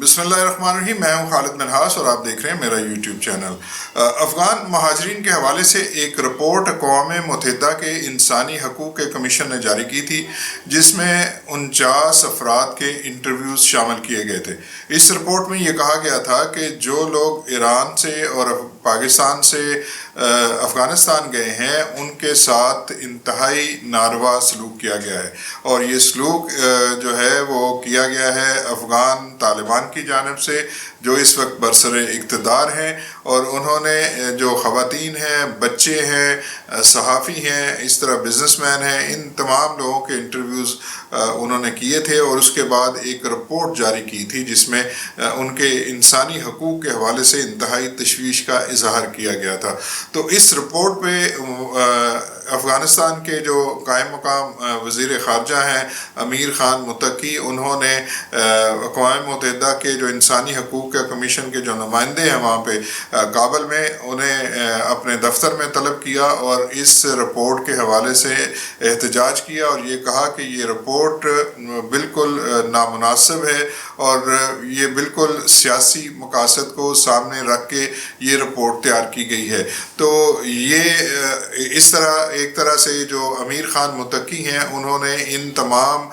بسم اللہ الرحمن الرحیم. میں ہوں خالد منہاس اور آپ دیکھ رہے ہیں میرا یوٹیوب چینل. افغان مہاجرین کے حوالے سے ایک رپورٹ اقوام متحدہ کے انسانی حقوق کے کمیشن نے جاری کی تھی جس میں 49 افراد کے انٹرویوز شامل کیے گئے تھے. اس رپورٹ میں یہ کہا گیا تھا کہ جو لوگ ایران سے اور پاکستان سے افغانستان گئے ہیں ان کے ساتھ انتہائی ناروا سلوک کیا گیا ہے، اور یہ سلوک جو ہے وہ کیا گیا ہے افغان طالبان کی جانب سے جو اس وقت برسر اقتدار ہیں. اور انہوں نے جو خواتین ہیں، بچے ہیں، صحافی ہیں، اس طرح بزنس مین ہیں، ان تمام لوگوں کے انٹرویوز انہوں نے کیے تھے، اور اس کے بعد ایک رپورٹ جاری کی تھی جس میں ان کے انسانی حقوق کے حوالے سے انتہائی تشویش کا اظہار کیا گیا تھا. تو اس رپورٹ پہ افغانستان کے جو قائم مقام وزیر خارجہ ہیں امیر خان متقی، انہوں نے اقوام متحدہ کے جو انسانی حقوق کا کمیشن کے جو نمائندے ہیں وہاں پہ کابل میں، انہیں اپنے دفتر میں طلب کیا اور اس رپورٹ کے حوالے سے احتجاج کیا، اور یہ کہا کہ یہ رپورٹ بالکل نامناسب ہے اور یہ بالکل سیاسی مقاصد کو سامنے رکھ کے یہ رپورٹ تیار کی گئی ہے. تو یہ اس طرح ایک طرح سے جو امیر خان متقی ہیں انہوں نے ان تمام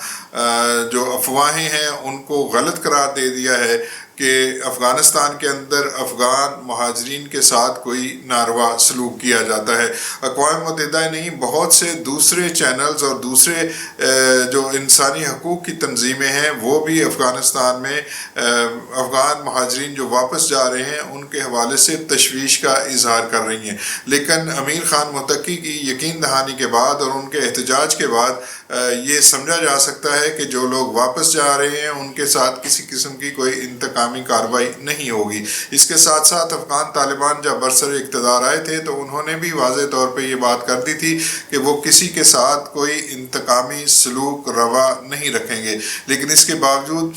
جو افواہیں ہیں ان کو غلط قرار دے دیا ہے کہ افغانستان کے اندر افغان مہاجرین کے ساتھ کوئی ناروا سلوک کیا جاتا ہے. اقوام متحدہ نہیں، بہت سے دوسرے چینلز اور دوسرے جو انسانی حقوق کی تنظیمیں ہیں وہ بھی افغانستان میں افغان مہاجرین جو واپس جا رہے ہیں ان کے حوالے سے تشویش کا اظہار کر رہی ہیں. لیکن امیر خان متقی کی یقین دہانی کے بعد اور ان کے احتجاج کے بعد یہ سمجھا جا سکتا ہے کہ جو لوگ واپس جا رہے ہیں ان کے ساتھ کسی قسم کی کوئی انتقامی کارروائی نہیں ہوگی. اس کے ساتھ ساتھ افغان طالبان جب برسر اقتدار آئے تھے تو انہوں نے بھی واضح طور پہ یہ بات کر دی تھی کہ وہ کسی کے ساتھ کوئی انتقامی سلوک روا نہیں رکھیں گے. لیکن اس کے باوجود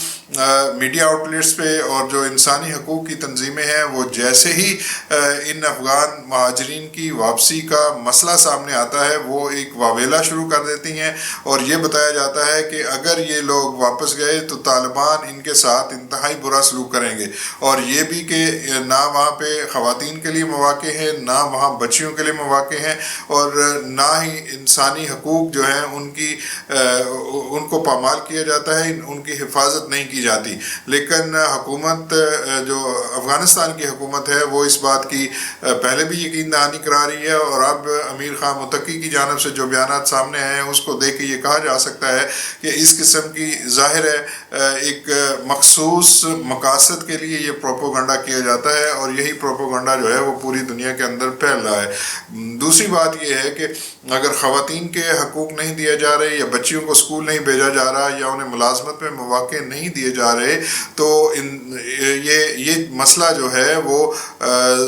میڈیا آؤٹلیٹس پہ اور جو انسانی حقوق کی تنظیمیں ہیں وہ جیسے ہی ان افغان مہاجرین کی واپسی کا مسئلہ سامنے آتا ہے وہ ایک واویلا شروع کر دیتی ہیں، اور یہ بتایا جاتا ہے کہ اگر یہ لوگ واپس گئے تو طالبان ان کے ساتھ انتہائی برا سلوک کریں گے، اور یہ بھی کہ نہ وہاں پہ خواتین کے لیے مواقع ہیں، نہ وہاں بچیوں کے لیے مواقع ہیں، اور نہ ہی انسانی حقوق جو ہیں ان کو پامال کیا جاتا ہے، ان کی حفاظت نہیں کی جاتی. لیکن حکومت جو افغانستان کی حکومت ہے وہ اس بات کی پہلے بھی یقین دہانی کرا رہی ہے، اور اب امیر خان متقی کی جانب سے جو بیانات سامنے آئے ہیں اس کو دیکھ کے یہ کہا جا سکتا ہے کہ اس قسم کی ظاہر ہے ایک مخصوص مقاصد کے لیے یہ پروپوگنڈا کیا جاتا ہے، اور یہی پروپوگنڈا جو ہے وہ پوری دنیا کے اندر پھیل رہا ہے. دوسری بات یہ ہے کہ اگر خواتین کے حقوق نہیں دیے جا رہے یا بچیوں کو اسکول نہیں بھیجا جا رہا یا انہیں ملازمت میں مواقع نہیں دیے جا رہے تو یہ مسئلہ جو ہے وہ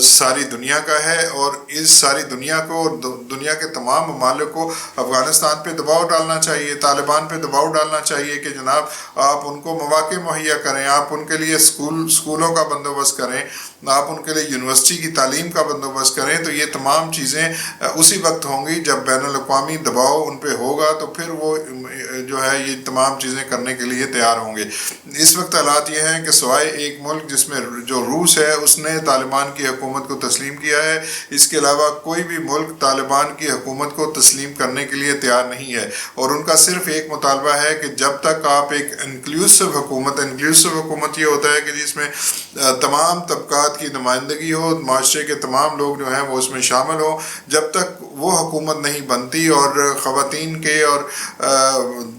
ساری دنیا کا ہے، اور اس ساری دنیا کو اور دنیا کے تمام ممالک کو افغانستان پہ دباؤ ڈالنا چاہیے، طالبان پہ دباؤ ڈالنا چاہیے کہ جناب آپ ان کو مواقع مہیا کریں، آپ ان کے لیے اسکولوں کا بندوبست کریں، آپ ان کے لیے یونیورسٹی کی تعلیم کا بندوبست کریں. تو یہ تمام چیزیں اسی وقت ہوں گی جب بین الاقوامی دباؤ ان پہ ہوگا، تو پھر وہ جو ہے یہ تمام چیزیں کرنے کے لیے تیار ہوں گے. اس وقت حالات یہ ہیں کہ سوائے ایک ملک جس میں جو روس ہے اس نے طالبان کی حکومت کو تسلیم کیا ہے، اس کے علاوہ کوئی بھی ملک طالبان کی حکومت کو تسلیم کرنے کے لیے تیار نہیں ہے. اور ان کا صرف ایک مطالبہ ہے کہ جب تک آپ ایک انکلوسیو حکومت یہ ہوتا ہے کہ جس میں تمام طبقات کی نمائندگی ہو، معاشرے کے تمام لوگ جو ہیں وہ اس میں شامل ہوں، جب تک وہ حکومت نہیں بنتی اور خواتین کے اور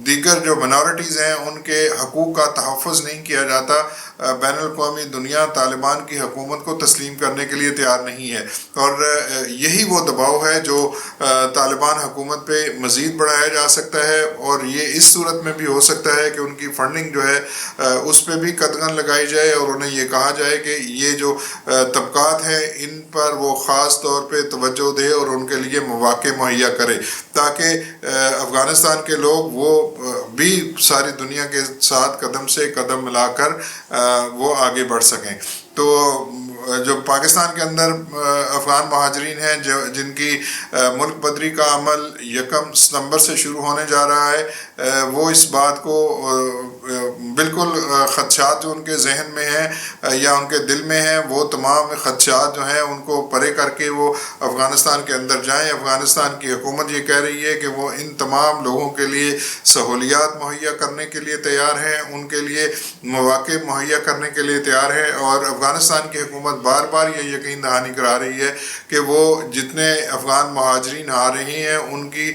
دیگر جو منارٹیز ہیں ان کے حقوق کا تحفظ نہیں کیا جاتا، بین الاقوامی دنیا طالبان کی حکومت کو تسلیم کرنے کے لیے تیار نہیں ہے. اور یہی وہ دباؤ ہے جو طالبان حکومت پہ مزید بڑھایا جا سکتا ہے، اور یہ اس صورت میں بھی ہو سکتا ہے کہ ان کی فنڈنگ جو ہے اس پہ بھی قدغن لگائی جائے، اور انہیں یہ کہا جائے کہ یہ جو طبقات ہیں ان پر وہ خاص طور پہ توجہ دے اور ان کے لیے مواقع مہیا کرے، تاکہ افغانستان کے لوگ وہ بھی ساری دنیا کے ساتھ قدم سے قدم ملا کر وہ آگے بڑھ سکیں. تو جو پاکستان کے اندر افغان مہاجرین ہیں جن کی ملک بدری کا عمل 1 ستمبر سے شروع ہونے جا رہا ہے، وہ اس بات کو بالکل خدشات جو ان کے ذہن میں ہیں یا ان کے دل میں ہیں، وہ تمام خدشات جو ہیں ان کو پرے کر کے وہ افغانستان کے اندر جائیں۔ افغانستان کی حکومت یہ کہہ رہی ہے کہ وہ ان تمام لوگوں کے لیے سہولیات مہیا کرنے کے لیے تیار ہیں، ان کے لیے مواقع مہیا کرنے کے لیے تیار ہے، اور افغانستان کی حکومت بار بار یہ یقین دہانی کرا رہی ہے کہ وہ جتنے افغان مہاجرین آ رہی ہیں ان کی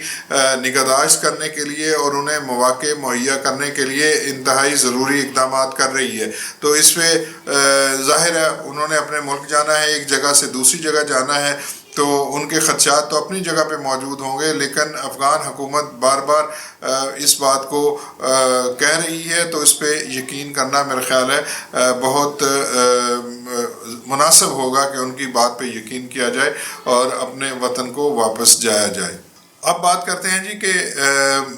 نگہداشت کرنے کے لیے اور انہیں مواقع مہیا کرنے کے لیے انتہائی ضروری اقدامات کر رہی ہے۔ تو اس پہ ظاہر ہے انہوں نے اپنے ملک جانا ہے، ایک جگہ سے دوسری جگہ جانا ہے، تو ان کے خدشات تو اپنی جگہ پہ موجود ہوں گے، لیکن افغان حکومت بار بار اس بات کو کہہ رہی ہے، تو اس پہ یقین کرنا میرا خیال ہے بہت مناسب ہوگا کہ ان کی بات پہ یقین کیا جائے اور اپنے وطن کو واپس جایا جائے۔ اب بات کرتے ہیں جی کہ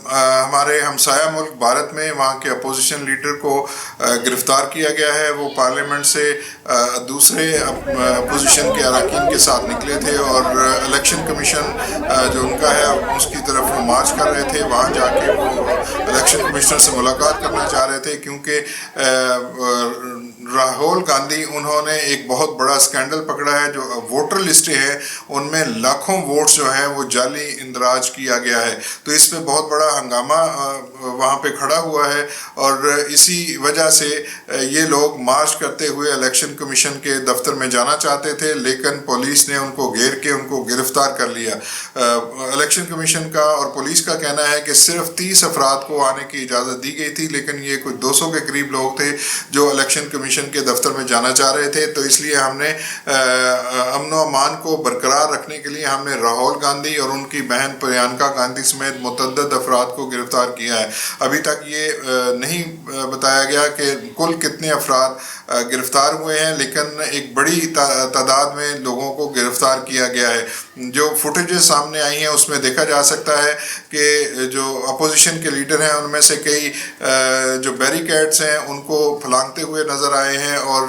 ہمارے ہمسایہ ملک بھارت میں وہاں کے اپوزیشن لیڈر کو گرفتار کیا گیا ہے۔ وہ پارلیمنٹ سے دوسرے اپوزیشن کے اراکین کے ساتھ نکلے تھے اور الیکشن کمیشن جو ان کا ہے اس کی طرف وہ مارچ کر رہے تھے۔ وہاں جا کے وہ الیکشن کمشنر سے ملاقات کرنا چاہ رہے تھے، کیونکہ راہول گاندھی انہوں نے ایک بہت بڑا سکینڈل پکڑا ہے۔ جو ووٹر لسٹیں ہیں ان میں لاکھوں ووٹس جو ہیں وہ جعلی اندراج کیا گیا ہے، تو اس پہ بہت بڑا ہنگامہ وہاں پہ کھڑا ہوا ہے، اور اسی وجہ سے یہ لوگ مارچ کرتے ہوئے الیکشن کمیشن کے دفتر میں جانا چاہتے تھے، لیکن پولیس نے ان کو گھیر کے ان کو گرفتار کر لیا۔ الیکشن کمیشن کا اور پولیس کا کہنا ہے کہ صرف 30 افراد کو آنے کی اجازت دی گئی تھی، لیکن یہ کوئی 200 کے قریب لوگ تھے جو الیکشن کمیشن کے دفتر میں جانا چاہ رہے تھے۔ تو اس لیے ہم نے امن و امان کو برقرار رکھنے کے لیے ہم نے راہول گاندھی اور ان کی بہن پریانکا گاندھی سمیت متعدد افراد کو گرفتار کیا ہے۔ ابھی تک یہ نہیں بتایا گیا کہ کل کتنے افراد گرفتار ہوئے ہیں، لیکن ایک بڑی تعداد میں لوگوں کو گرفتار کیا گیا ہے۔ جو فوٹیجز سامنے آئی ہیں اس میں دیکھا جا سکتا ہے کہ جو اپوزیشن کے لیڈر ہیں ان میں سے کئی جو بیریکیڈز ہیں ان کو پھلانگتے ہوئے نظر آئے ہیں، اور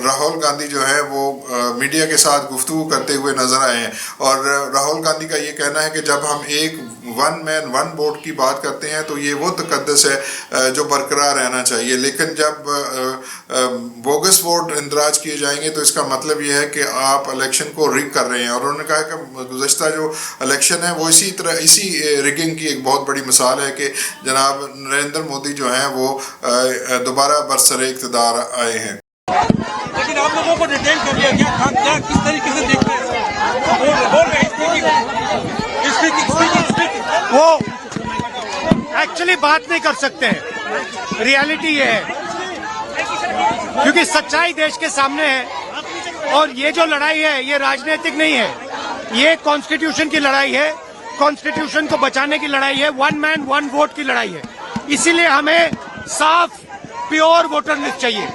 راہول گاندھی جو ہے وہ میڈیا کے ساتھ گفتگو کرتے ہوئے نظر آئے ہیں۔ اور راہول گاندھی کا یہ کہنا ہے کہ جب ہم ایک ون مین ون ووٹ کی بات کرتے ہیں تو یہ وہ تقدس ہے جو برقرار رہنا چاہیے، لیکن جب بوگس ووٹ اندراج کیے جائیں گے تو اس کا مطلب یہ ہے کہ آپ الیکشن کو ریگ کر رہے ہیں۔ اور انہوں نے کہا کہ گزشتہ جو الیکشن ہے وہ اسی ریگنگ کی ایک بہت بڑی مثال ہے کہ جناب نریندر مودی جو ہیں وہ دوبارہ برسر اقتدار آئے ہیں۔ لیکن آپ لوگوں کو ڈیٹین کر لیا گیا، کیا کس طریقے سے دیکھتے ہیں؟ وہ ایکچولی بات نہیں کر سکتے ہیں، ریالٹی یہ ہے کیونکہ سچائی دیش کے سامنے ہے، اور یہ جو لڑائی ہے یہ راجنیتک نہیں ہے، یہ کانسٹیٹیوشن کی لڑائی ہے، کانسٹیٹیوشن کو بچانے کی لڑائی ہے، ون مین ون ووٹ کی لڑائی ہے۔ اسی لیے ہمیں صاف پیور ووٹر لسٹ چاہیے۔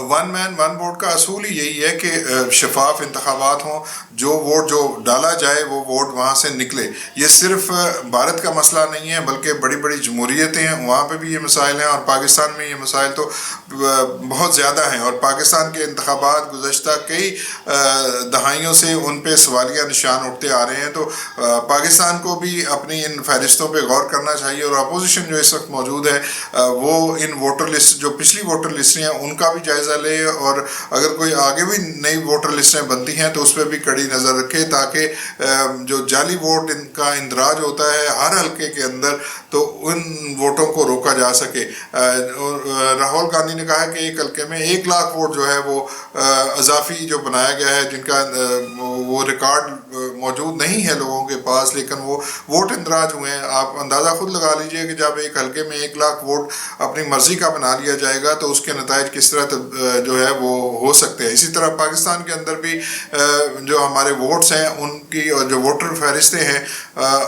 ون مین ون ووٹ کا اصول ہی یہی ہے کہ شفاف انتخابات ہوں، جو ووٹ جو ڈالا جائے وہ ووٹ وہاں سے نکلے۔ یہ صرف بھارت کا مسئلہ نہیں ہے بلکہ بڑی بڑی جمہوریتیں ہیں وہاں پہ بھی یہ مسائل ہیں، اور پاکستان میں یہ مسائل تو بہت زیادہ ہیں، اور پاکستان کے انتخابات گزشتہ کئی دہائیوں سے ان پہ سوالیہ نشان اٹھتے آ رہے ہیں۔ تو پاکستان کو بھی اپنی ان فہرستوں پہ غور کرنا چاہیے، اور اپوزیشن جو اس وقت موجود ہے وہ ان ووٹر لسٹ جو پچھلی ووٹر لسٹیں ہیں ان کا بھی جائزہ لے، اور اگر کوئی آگے بھی نئی ووٹر لسٹیں بنتی ہیں تو اس پہ بھی کڑی نظر رکھے، تاکہ جو جعلی ووٹ ان کا اندراج ہوتا ہے ہر حلقے کے اندر تو ان ووٹوں کو روکا جا سکے۔ راہول گاندھی نے کہا کہ ایک حلقے میں 1 لاکھ ووٹ جو ہے وہ اضافی جو بنایا گیا ہے، جن کا وہ ریکارڈ موجود نہیں ہے لوگوں کے پاس، لیکن وہ ووٹ اندراج ہوئے ہیں۔ آپ اندازہ خود لگا لیجئے کہ جب ایک حلقے میں 1 لاکھ ووٹ اپنی مرضی کا بنا لیا جائے گا تو اس کے نتائج کس طرح جو ہے وہ ہو سکتے ہیں۔ اسی طرح پاکستان کے اندر بھی جو ہمارے ووٹس ہیں ان کی اور جو ووٹر فہرستیں ہیں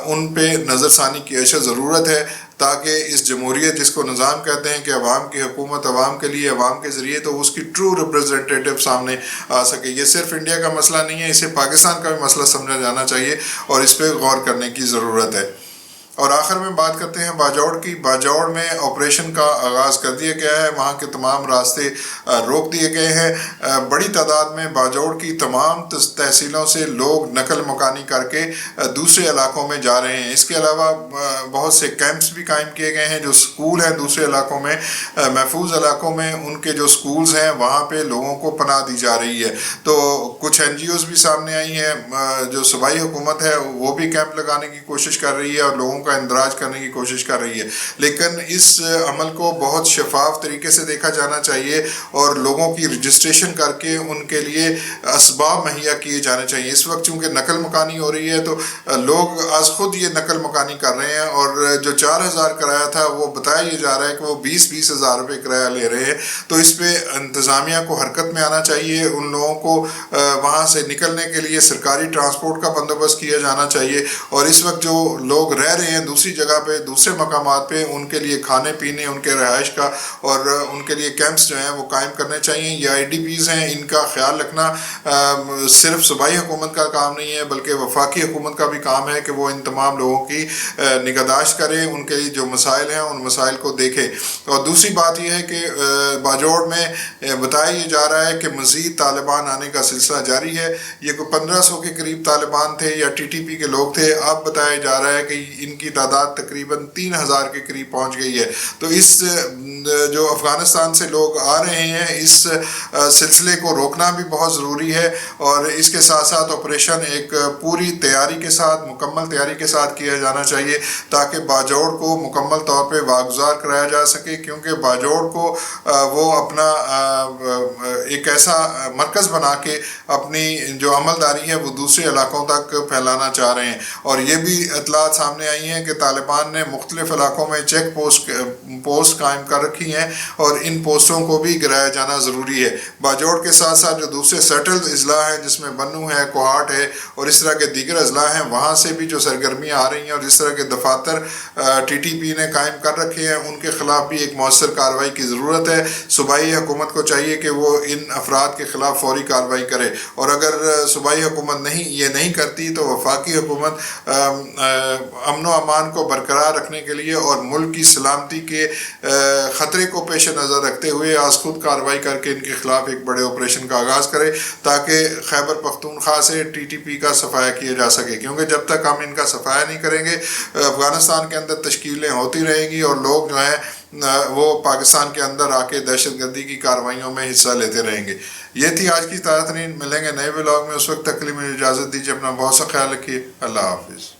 ان پہ نظر ثانی کی اشد ضرورت ہے، تاکہ اس جمہوریت جس کو نظام کہتے ہیں کہ عوام کی حکومت عوام کے لیے عوام کے ذریعے، تو اس کی ٹرو ریپرزنٹیٹیو سامنے آ سکے۔ یہ صرف انڈیا کا مسئلہ نہیں ہے، اسے پاکستان کا بھی مسئلہ سمجھا جانا چاہیے اور اس پہ غور کرنے کی ضرورت ہے۔ اور آخر میں بات کرتے ہیں باجوڑ کی. باجوڑ میں آپریشن کا آغاز کر دیا گیا ہے. وہاں کے تمام راستے روک دیے گئے ہیں. بڑی تعداد میں باجوڑ کی تمام تحصیلوں سے لوگ نقل مکانی کر کے دوسرے علاقوں میں جا رہے ہیں. اس کے علاوہ بہت سے کیمپس بھی قائم کیے گئے ہیں. جو سکول ہیں دوسرے علاقوں میں، محفوظ علاقوں میں، ان کے جو سکولز ہیں وہاں پہ لوگوں کو پناہ دی جا رہی ہے. تو کچھ این جی اوز بھی سامنے آئی ہیں. جو صوبائی حکومت ہے وہ بھی کیمپ لگانے کی کوشش کر رہی ہے اور لوگوں کا اندراج کرنے کی کوشش کر رہی ہے، لیکن اس عمل کو بہت شفاف طریقے سے دیکھا جانا چاہیے اور لوگوں کی رجسٹریشن کر کے ان کے لیے اسباب مہیا کیے جانے چاہیے. اس وقت چونکہ نقل مکانی ہو رہی ہے تو لوگ آج خود یہ نقل مکانی کر رہے ہیں، اور جو 4,000 کرایہ تھا وہ بتایا یہ جا رہا ہے کہ وہ 20,000 ہزار روپے کرایہ لے رہے ہیں. تو اس پہ انتظامیہ کو حرکت میں آنا چاہیے. ان لوگوں کو وہاں سے نکلنے کے لیے سرکاری ٹرانسپورٹ کا بندوبست کیا جانا چاہیے، اور اس وقت جو لوگ رہ رہے ہیں دوسری جگہ پہ، دوسرے مقامات پہ، ان کے لیے کھانے پینے، ان کے رہائش کا اور ان کے لیے کیمپس جو ہیں وہ قائم کرنے چاہیے. یہ آئی ڈی پیز ہیں، ان کا خیال رکھنا صرف صوبائی حکومت کا کام نہیں ہے بلکہ وفاقی حکومت کا بھی کام ہے کہ وہ ان تمام لوگوں کی نگہداشت کرے، ان کے لیے جو مسائل ہیں ان مسائل کو دیکھے. اور دوسری بات یہ ہے کہ باجوڑ میں بتایا یہ جا رہا ہے کہ مزید طالبان آنے کا سلسلہ جاری ہے. یہ کوئی 1500 کے قریب طالبان تھے یا ٹی ٹی پی کے لوگ تھے. اب بتایا جا رہا ہے کہ ان کی تعداد تقریباً 3,000 کے قریب پہنچ گئی ہے. تو اس جو افغانستان سے لوگ آ رہے ہیں اس سلسلے کو روکنا بھی بہت ضروری ہے، اور اس کے ساتھ ساتھ آپریشن ایک پوری تیاری کے ساتھ، مکمل تیاری کے ساتھ کیا جانا چاہیے تاکہ باجوڑ کو مکمل طور پہ واگزار کرایا جا سکے. کیونکہ باجوڑ کو وہ اپنا ایک ایسا مرکز بنا کے اپنی جو عمل داری ہے وہ دوسرے علاقوں تک پھیلانا چاہ رہے ہیں. اور یہ بھی اطلاعات سامنے آئی ہیں کہ طالبان نے مختلف علاقوں میں چیک پوسٹ قائم کر رکھی ہیں، اور ان پوسٹوں کو بھی گرایا جانا ضروری ہے. باجوڑ کے ساتھ ساتھ جو دوسرے سیٹلڈ اضلاع ہیں جس میں بنو ہے، کوہاٹ ہے اور اس طرح کے دیگر اضلاع ہیں، وہاں سے بھی جو سرگرمیاں آ رہی ہیں اور اس طرح کے دفاتر ٹی ٹی پی نے قائم کر رکھے ہیں، ان کے خلاف بھی ایک مؤثر کارروائی کی ضرورت ہے. صوبائی حکومت کو چاہیے کہ وہ ان افراد کے خلاف فوری کارروائی کرے، اور اگر صوبائی حکومت یہ نہیں کرتی تو وفاقی حکومت امن و امان کو برقرار رکھنے کے لیے اور ملک کی سلامتی کے خطرے کو پیش نظر رکھتے ہوئے آج خود کارروائی کر کے ان کے خلاف ایک بڑے آپریشن کا آغاز کرے تاکہ خیبر پختونخوا سے ٹی ٹی پی کا صفایا کیا جا سکے. کیونکہ جب تک ہم ان کا صفایا نہیں کریں گے افغانستان کے اندر تشکیلیں ہوتی رہیں گی اور لوگ جو ہیں وہ پاکستان کے اندر آ کے دہشت گردی کی کارروائیوں میں حصہ لیتے رہیں گے. یہ تھی آج کی تازہ ترین. ملیں گے نئے ولاگ میں، اس وقت تک کے لیے مجھے اجازت دیجیے. اپنا بہت سا خیال رکھیے. اللہ حافظ.